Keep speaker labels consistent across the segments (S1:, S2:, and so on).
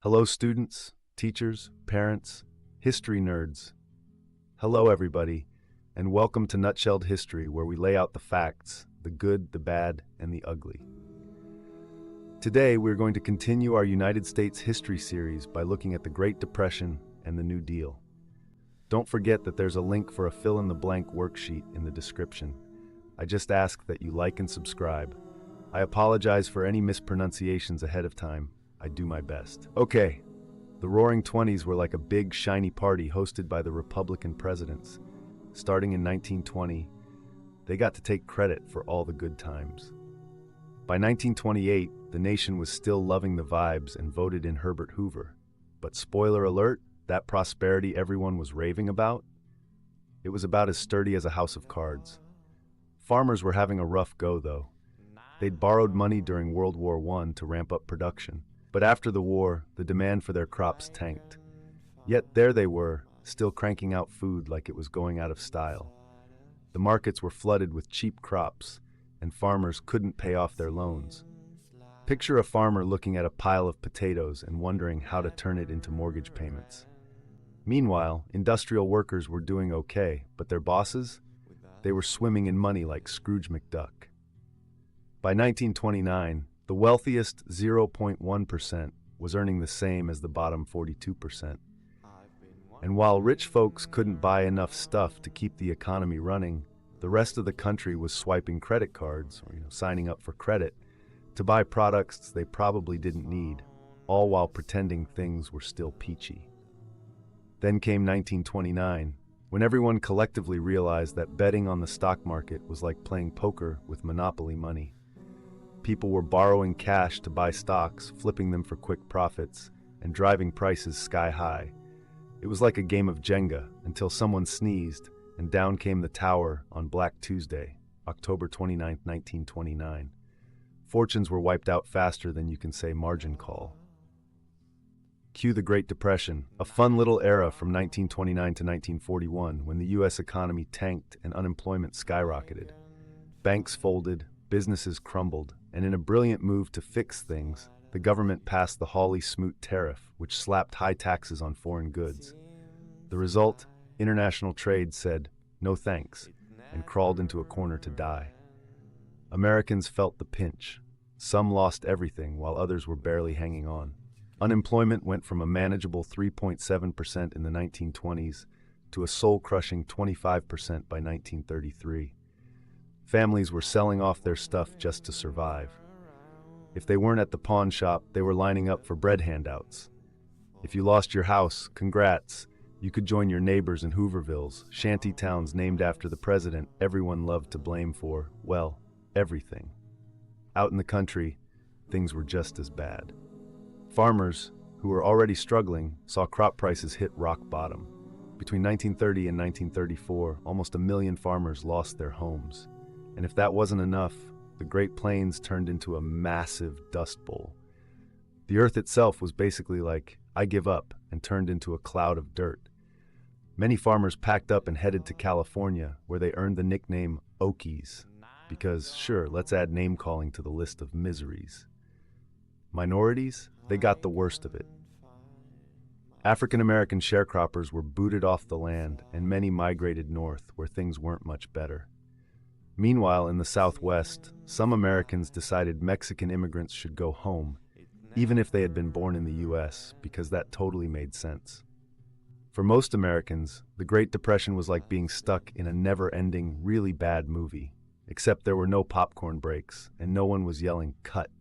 S1: Hello, students, teachers, parents, history nerds. Hello, everybody, and welcome to Nutshelled History, where we lay out the facts, the good, the bad, and the ugly. Today, we're going to continue our United States history series by looking at the Great Depression and the New Deal. Don't forget that there's a link for a fill-in-the-blank worksheet in the description. I just ask that you like and subscribe. I apologize for any mispronunciations ahead of time. I do my best. Okay, the Roaring Twenties were like a big, shiny party hosted by the Republican presidents. Starting in 1920, they got to take credit for all the good times. By 1928, the nation was still loving the vibes and voted in Herbert Hoover. But spoiler alert, that prosperity everyone was raving about? It was about as sturdy as a house of cards. Farmers were having a rough go, though. They'd borrowed money during World War I to ramp up production. But after the war, the demand for their crops tanked. Yet there they were, still cranking out food like it was going out of style. The markets were flooded with cheap crops, and farmers couldn't pay off their loans. Picture a farmer looking at a pile of potatoes and wondering how to turn it into mortgage payments. Meanwhile, industrial workers were doing okay, but their bosses? They were swimming in money like Scrooge McDuck. By 1929, the wealthiest 0.1% was earning the same as the bottom 42%. And while rich folks couldn't buy enough stuff to keep the economy running, the rest of the country was swiping credit cards, or signing up for credit, to buy products they probably didn't need, all while pretending things were still peachy. Then came 1929, when everyone collectively realized that betting on the stock market was like playing poker with monopoly money. People were borrowing cash to buy stocks, flipping them for quick profits, and driving prices sky high. It was like a game of Jenga until someone sneezed, and down came the tower on Black Tuesday, October 29, 1929. Fortunes were wiped out faster than you can say margin call. Cue the Great Depression, a fun little era from 1929 to 1941 when the U.S. economy tanked and unemployment skyrocketed. Banks folded, businesses crumbled, and in a brilliant move to fix things, the government passed the Hawley-Smoot tariff, which slapped high taxes on foreign goods. The result? International trade said, "No thanks," and crawled into a corner to die. Americans felt the pinch. Some lost everything, while others were barely hanging on. Unemployment went from a manageable 3.7% in the 1920s to a soul-crushing 25% by 1933. Families were selling off their stuff just to survive. If they weren't at the pawn shop, they were lining up for bread handouts. If you lost your house, congrats. You could join your neighbors in Hoovervilles, shanty towns named after the president everyone loved to blame for, well, everything. Out in the country, things were just as bad. Farmers, who were already struggling, saw crop prices hit rock bottom. Between 1930 and 1934, almost 1 million farmers lost their homes. And if that wasn't enough, the Great Plains turned into a massive dust bowl. The earth itself was basically like, "I give up," and turned into a cloud of dirt. Many farmers packed up and headed to California, where they earned the nickname Okies, because sure, let's add name-calling to the list of miseries. Minorities? They got the worst of it. African-American sharecroppers were booted off the land, and many migrated north, where things weren't much better. Meanwhile, in the Southwest, some Americans decided Mexican immigrants should go home, even if they had been born in the U.S., because that totally made sense. For most Americans, the Great Depression was like being stuck in a never-ending, really bad movie, except there were no popcorn breaks, and no one was yelling, "Cut."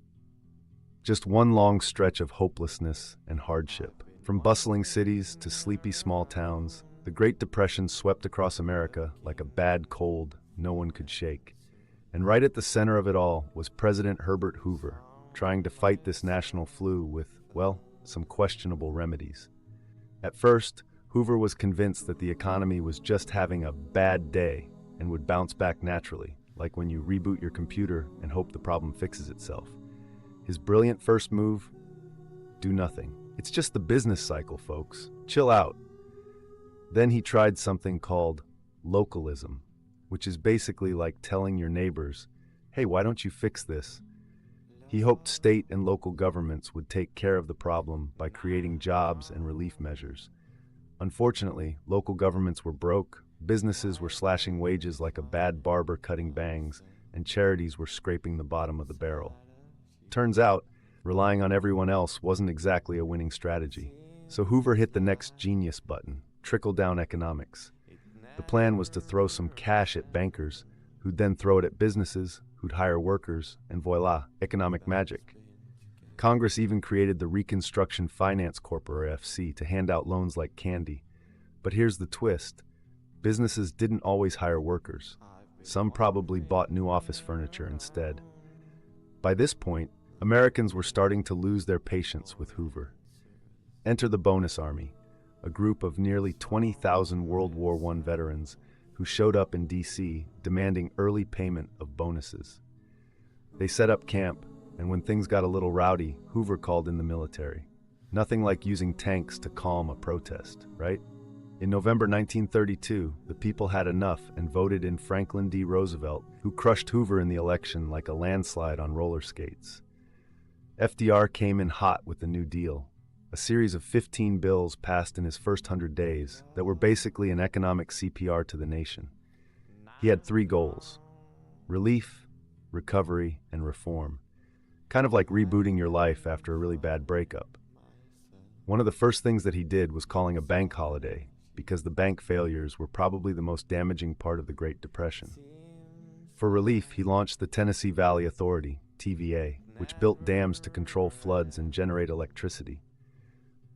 S1: Just one long stretch of hopelessness and hardship. From bustling cities to sleepy small towns, the Great Depression swept across America like a bad cold no one could shake. And right at the center of it all was President Herbert Hoover, trying to fight this national flu with, well, some questionable remedies. At first, Hoover was convinced that the economy was just having a bad day and would bounce back naturally, like when you reboot your computer and hope the problem fixes itself. His brilliant first move? Do nothing. It's just the business cycle, folks. Chill out. Then he tried something called localism, which is basically like telling your neighbors, "Hey, why don't you fix this?" He hoped state and local governments would take care of the problem by creating jobs and relief measures. Unfortunately, local governments were broke, businesses were slashing wages like a bad barber cutting bangs, and charities were scraping the bottom of the barrel. Turns out, relying on everyone else wasn't exactly a winning strategy. So Hoover hit the next genius button, trickle-down economics. The plan was to throw some cash at bankers, who'd then throw it at businesses, who'd hire workers, and voila, economic magic. Congress even created the Reconstruction Finance Corp, or FC, to hand out loans like candy. But here's the twist. Businesses didn't always hire workers. Some probably bought new office furniture instead. By this point, Americans were starting to lose their patience with Hoover. Enter the Bonus Army, a group of nearly 20,000 World War I veterans who showed up in D.C. demanding early payment of bonuses. They set up camp, and when things got a little rowdy, Hoover called in the military. Nothing like using tanks to calm a protest, right? In November 1932, the people had enough and voted in Franklin D. Roosevelt, who crushed Hoover in the election like a landslide on roller skates. FDR came in hot with the New Deal, a series of 15 bills passed in his first 100 days that were basically an economic CPR to the nation. He had three goals: relief, recovery, and reform. Kind of like rebooting your life after a really bad breakup. One of the first things that he did was calling a bank holiday, because the bank failures were probably the most damaging part of the Great Depression. For relief, he launched the Tennessee Valley Authority, TVA, which built dams to control floods and generate electricity.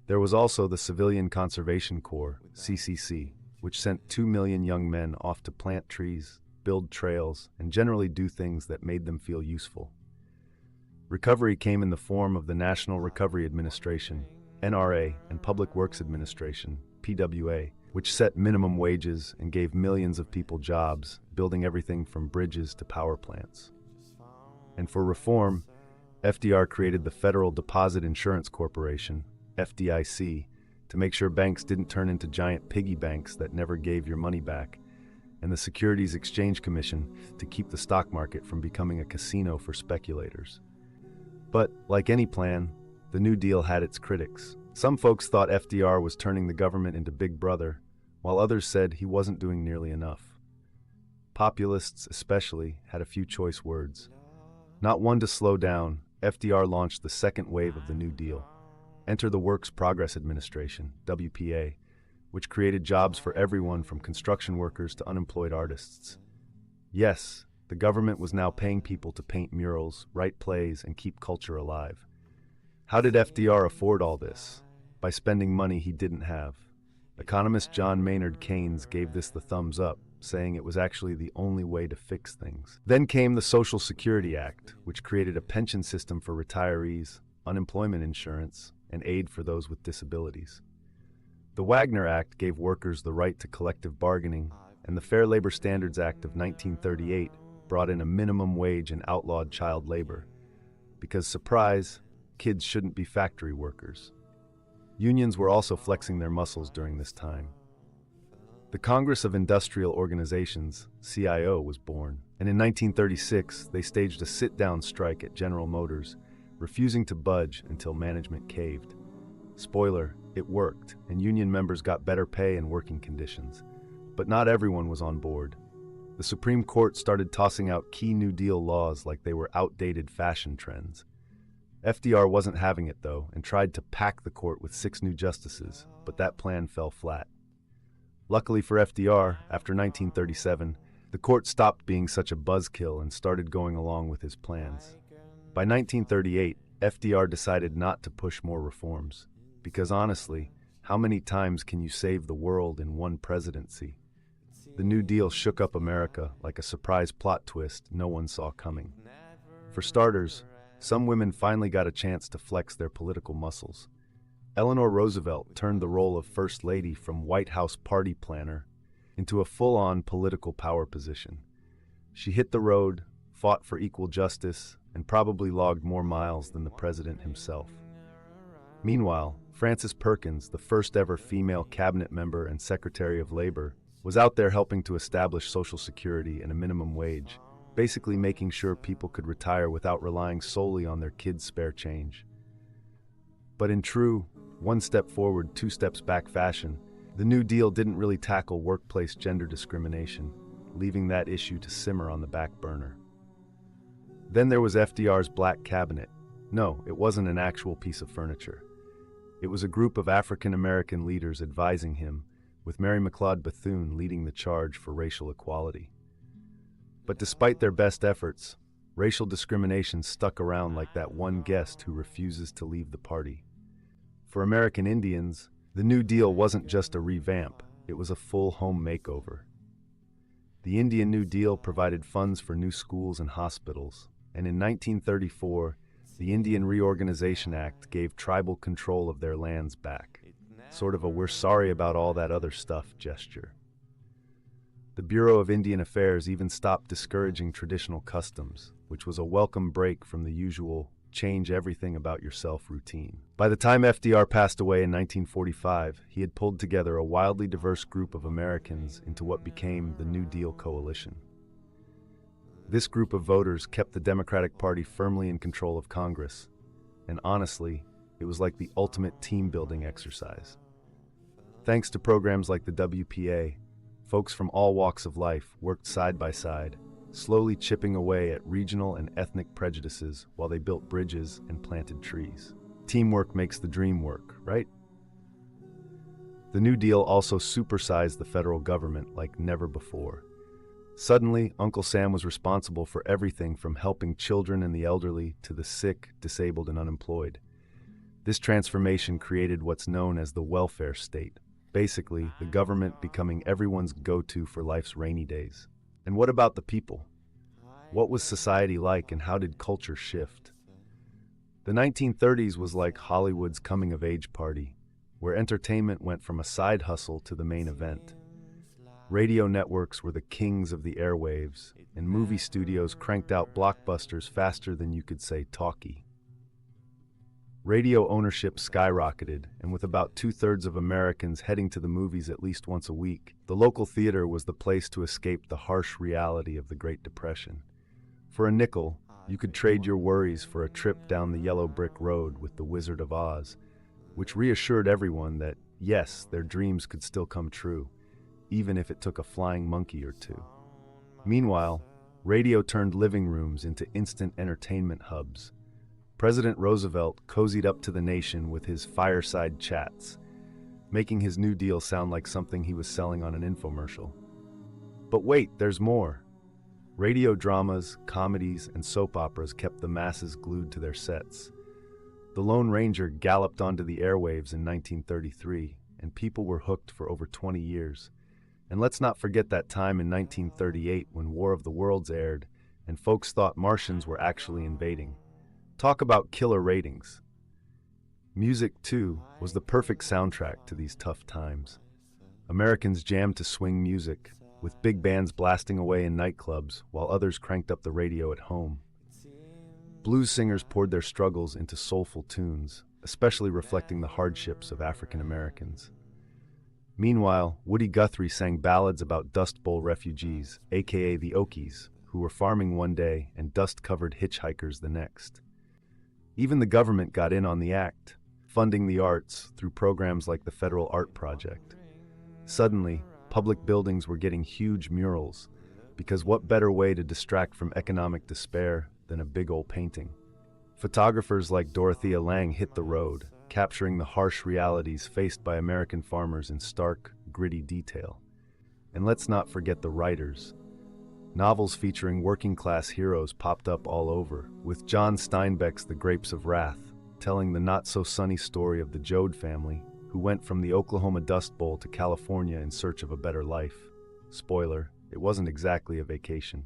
S1: There was also the Civilian Conservation Corps, CCC, which sent 2 million young men off to plant trees, build trails, and generally do things that made them feel useful. Recovery came in the form of the National Recovery Administration, NRA, and Public Works Administration, PWA, which set minimum wages and gave millions of people jobs, building everything from bridges to power plants. And for reform, FDR created the Federal Deposit Insurance Corporation, FDIC, to make sure banks didn't turn into giant piggy banks that never gave your money back, and the Securities Exchange Commission to keep the stock market from becoming a casino for speculators. But, like any plan, the New Deal had its critics. Some folks thought FDR was turning the government into Big Brother, while others said he wasn't doing nearly enough. Populists, especially, had a few choice words. Not one to slow down, FDR launched the second wave of the New Deal. Enter the Works Progress Administration, WPA, which created jobs for everyone from construction workers to unemployed artists. Yes, the government was now paying people to paint murals, write plays, and keep culture alive. How did FDR afford all this? By spending money he didn't have. Economist John Maynard Keynes gave this the thumbs up, saying it was actually the only way to fix things. Then came the Social Security Act, which created a pension system for retirees, unemployment insurance, and aid for those with disabilities. The Wagner Act gave workers the right to collective bargaining, and the Fair Labor Standards Act of 1938 brought in a minimum wage and outlawed child labor. Because, surprise, kids shouldn't be factory workers. Unions were also flexing their muscles during this time. The Congress of Industrial Organizations, CIO, was born, and in 1936 they staged a sit-down strike at General Motors, refusing to budge until management caved. Spoiler, it worked, and union members got better pay and working conditions. But not everyone was on board. The Supreme Court started tossing out key New Deal laws like they were outdated fashion trends. FDR wasn't having it, though, and tried to pack the court with 6 new justices, but that plan fell flat. Luckily for FDR, after 1937, the court stopped being such a buzzkill and started going along with his plans. By 1938, FDR decided not to push more reforms, because honestly, how many times can you save the world in one presidency? The New Deal shook up America like a surprise plot twist no one saw coming. For starters, some women finally got a chance to flex their political muscles. Eleanor Roosevelt turned the role of First Lady from White House party planner into a full-on political power position. She hit the road, fought for equal justice, and probably logged more miles than the president himself. Meanwhile, Frances Perkins, the first ever female cabinet member and Secretary of Labor, was out there helping to establish Social Security and a minimum wage, basically making sure people could retire without relying solely on their kids' spare change. But in true one step forward, two steps back fashion, the New Deal didn't really tackle workplace gender discrimination, leaving that issue to simmer on the back burner. Then there was FDR's Black Cabinet. No, it wasn't an actual piece of furniture. It was a group of African-American leaders advising him, with Mary McLeod Bethune leading the charge for racial equality. But despite their best efforts, racial discrimination stuck around like that one guest who refuses to leave the party. For American Indians, the New Deal wasn't just a revamp, it was a full home makeover. The Indian New Deal provided funds for new schools and hospitals, and in 1934, the Indian Reorganization Act gave tribal control of their lands back. Sort of a "we're sorry about all that other stuff" gesture. The Bureau of Indian Affairs even stopped discouraging traditional customs, which was a welcome break from the usual change everything about yourself routine. By the time FDR passed away in 1945, he had pulled together a wildly diverse group of Americans into what became the New Deal Coalition. This group of voters kept the Democratic Party firmly in control of Congress, and honestly, it was like the ultimate team-building exercise. Thanks to programs like the WPA, folks from all walks of life worked side by side, slowly chipping away at regional and ethnic prejudices while they built bridges and planted trees. Teamwork makes the dream work, right? The New Deal also supersized the federal government like never before. Suddenly, Uncle Sam was responsible for everything from helping children and the elderly to the sick, disabled, and unemployed. This transformation created what's known as the welfare state, basically the government becoming everyone's go-to for life's rainy days. And what about the people? What was society like and how did culture shift? The 1930s was like Hollywood's coming-of-age party, where entertainment went from a side hustle to the main event. Radio networks were the kings of the airwaves, and movie studios cranked out blockbusters faster than you could say talkie. Radio ownership skyrocketed, and with about 2/3 of Americans heading to the movies at least once a week, the local theater was the place to escape the harsh reality of the Great Depression. For a nickel, you could trade your worries for a trip down the yellow brick road with the Wizard of Oz, which reassured everyone that, yes, their dreams could still come true, even if it took a flying monkey or two. Meanwhile, radio turned living rooms into instant entertainment hubs. President Roosevelt cozied up to the nation with his fireside chats, making his New Deal sound like something he was selling on an infomercial. But wait, there's more. Radio dramas, comedies, and soap operas kept the masses glued to their sets. The Lone Ranger galloped onto the airwaves in 1933, and people were hooked for over 20 years. And let's not forget that time in 1938 when War of the Worlds aired, and folks thought Martians were actually invading. Talk about killer ratings. Music, too, was the perfect soundtrack to these tough times. Americans jammed to swing music, with big bands blasting away in nightclubs while others cranked up the radio at home. Blues singers poured their struggles into soulful tunes, especially reflecting the hardships of African Americans. Meanwhile, Woody Guthrie sang ballads about Dust Bowl refugees, aka the Okies, who were farming one day and dust-covered hitchhikers the next. Even the government got in on the act, funding the arts through programs like the Federal Art Project. Suddenly, public buildings were getting huge murals, because what better way to distract from economic despair than a big old painting? Photographers like Dorothea Lange hit the road, capturing the harsh realities faced by American farmers in stark, gritty detail. And let's not forget the writers. Novels featuring working-class heroes popped up all over, with John Steinbeck's The Grapes of Wrath, telling the not-so-sunny story of the Joad family, who went from the Oklahoma Dust Bowl to California in search of a better life. Spoiler, it wasn't exactly a vacation.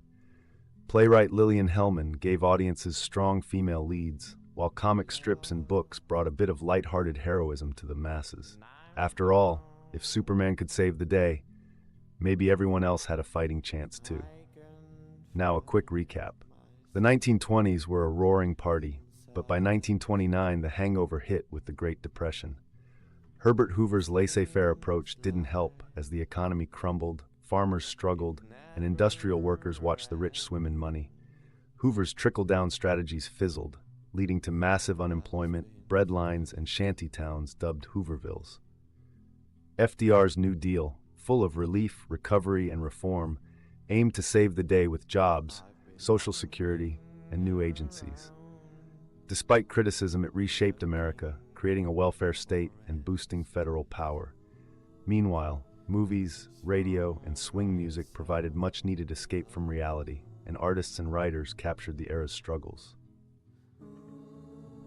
S1: Playwright Lillian Hellman gave audiences strong female leads, while comic strips and books brought a bit of light-hearted heroism to the masses. After all, if Superman could save the day, maybe everyone else had a fighting chance too. Now a quick recap. The 1920s were a roaring party, but by 1929 the hangover hit with the Great Depression. Herbert Hoover's laissez-faire approach didn't help as the economy crumbled, farmers struggled, and industrial workers watched the rich swim in money. Hoover's trickle-down strategies fizzled, leading to massive unemployment, breadlines, and shanty towns dubbed Hoovervilles. FDR's New Deal, full of relief, recovery, and reform, aimed to save the day with jobs, Social Security, and new agencies. Despite criticism, it reshaped America, creating a welfare state and boosting federal power. Meanwhile, movies, radio, and swing music provided much-needed escape from reality, and artists and writers captured the era's struggles.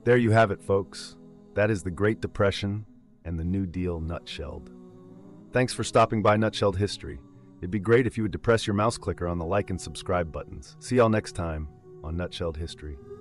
S1: There you have it, folks. That is the Great Depression and the New Deal nutshelled. Thanks for stopping by Nutshelled History. It'd be great if you would depress your mouse clicker on the like and subscribe buttons. See y'all next time on Nutshelled History.